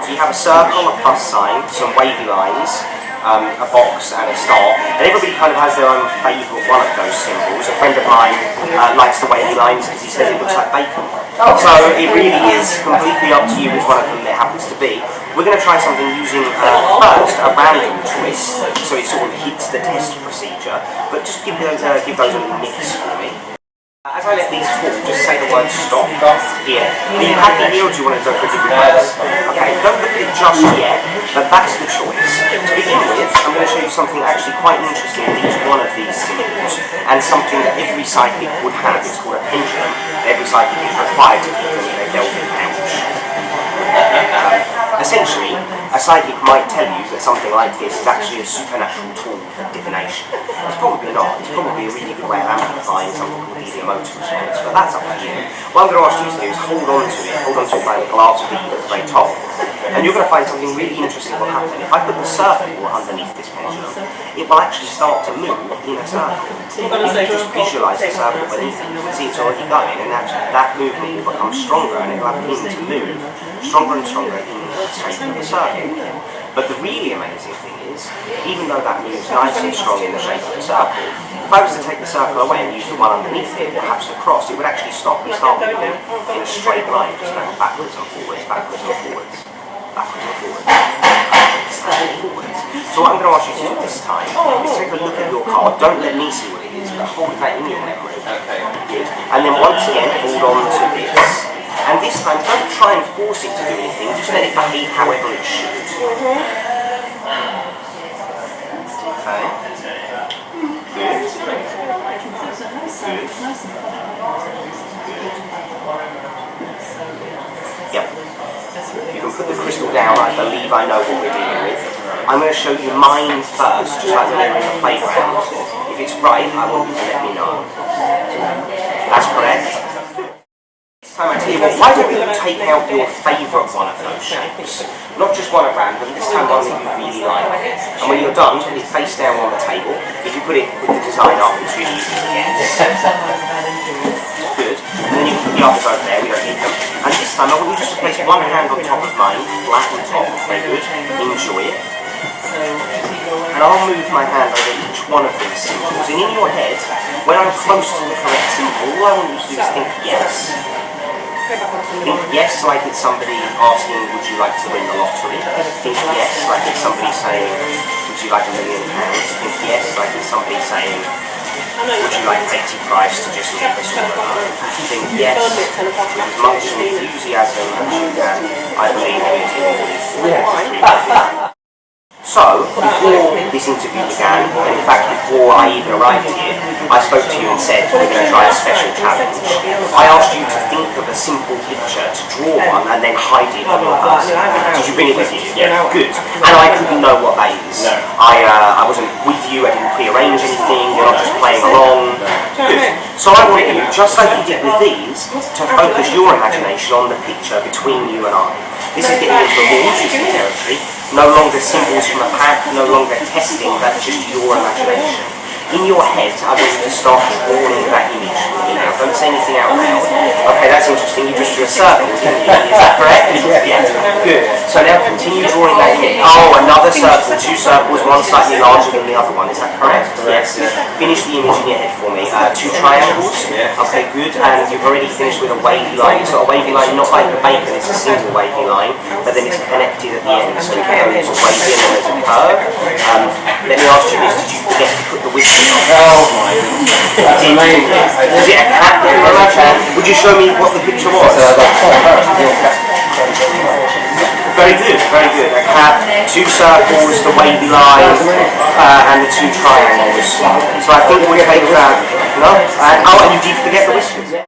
So you have a circle, a plus sign, some wavy lines, a box and a star, and everybody kind of has their own favourite one of those symbols. A friend of mine likes the wavy lines because he says it looks like bacon. So it really is completely up to you which one of them it happens to be. We're going to try something using first a random choice, so it sort of hits the test procedure, but just give those a little mix for me. As I let these fall, just say the word stop here. Are you happy here or do you want to go for a different place? Okay, don't look at it just yet, but that's the choice. To begin with, I'm going to show you something actually quite interesting with each one of these symbols, and something that every psychic would have. It's called a pendulum. Every psychic is required to keep them in a velvet pouch. Essentially, a psychic might tell you that something like this is actually a supernatural tool for divination. It's probably not. It's probably a really good way of amplifying something called the emotive response, but that's up to you. What I'm going to ask you to do is hold on to it by the glass bead at the very top, and you're going to find something really interesting will happen. If I put the circle underneath this pendulum, it will actually start to move in a circle. If you just visualise the circle beneath it, you can see it's already going, and actually that movement will become stronger, and it will begin to move stronger and stronger in the shape of the circle. But the really amazing thing is, even though that moves nice and strong in the shape of the circle, if I was to take the circle away and use the one underneath it, perhaps the cross, it would actually stop and start moving in a straight line, just going backwards and forwards, backwards and forwards, backwards and forwards, backwards and forwards. So what I'm going to ask you to do this time is take a look at your card. Don't let me see what it is, but hold that in your memory. Okay. Good. And then once again, hold on to this. And this time, don't try and force it to do anything, just let it behave however it should. Okay. Good. Good. Yep. You can put the crystal down. I believe I know what we're dealing with. I'm going to show you mine first, just like when we're in the playground. If it's right, I want you to let me know. That's correct. Time I tell you what, why don't you take out your favourite one of those shapes? Not just one at random, this time one that you really like. And when you're done, put it face down on the table. If you put it with the design up, it's really easy to get. Good. And then you can put the others over there, we don't need them. And this time I want you just to place one hand on top of mine, flat on top, very good. Enjoy it. And I'll move my hand over each one of these symbols. And in your head, when I'm close to the correct symbol, all I want you to do is think yes. Think yes like it's somebody asking, would you like to win the lottery? Think yes like it's somebody saying, would you like £1 million? Think yes like it's somebody saying, would you like Katie Price to just leave us all alone? Think yes with as much enthusiasm as you can. I believe it is. So, before this interview began, and in fact before I even arrived here, I spoke to you and said we're going to try a special challenge. I asked you to think of a simple picture, to draw one and then hide it on your person. Did you bring it with you? Yeah. Good. And I couldn't know what that is. I wasn't with you, I didn't pre-arrange anything, you're not just playing along. Good. So I want you, just like you did with these, to focus your imagination on the picture between you and I. This is getting into a more interesting territory. No longer symbols from a pack, no longer testing, that's just your imagination. In your head, I want you to start drawing that image for me now. Don't say anything out loud. Okay, that's interesting. You just drew a circle, didn't you? Is that correct? Yeah. Good. So now continue drawing that image. Oh, another circle. 2 circles, one slightly larger than the other one. Is that correct? Yes. Finish the image in your head for me. 2 triangles. Okay, good. And you've already finished with a wavy line. So a wavy line, not like the bacon, it's a single wavy line, but then it's connected at the end. So we can use a wavy and then there's a curve. Let me ask you this. Did you forget to put the whistle? Oh my God. Is it a cat? Would you show me what the picture was? Very good, very good. A cat, 2 circles, the wavy line, and the 2 triangles. So I think we'll take that. No? Oh, and you did forget the whiskers.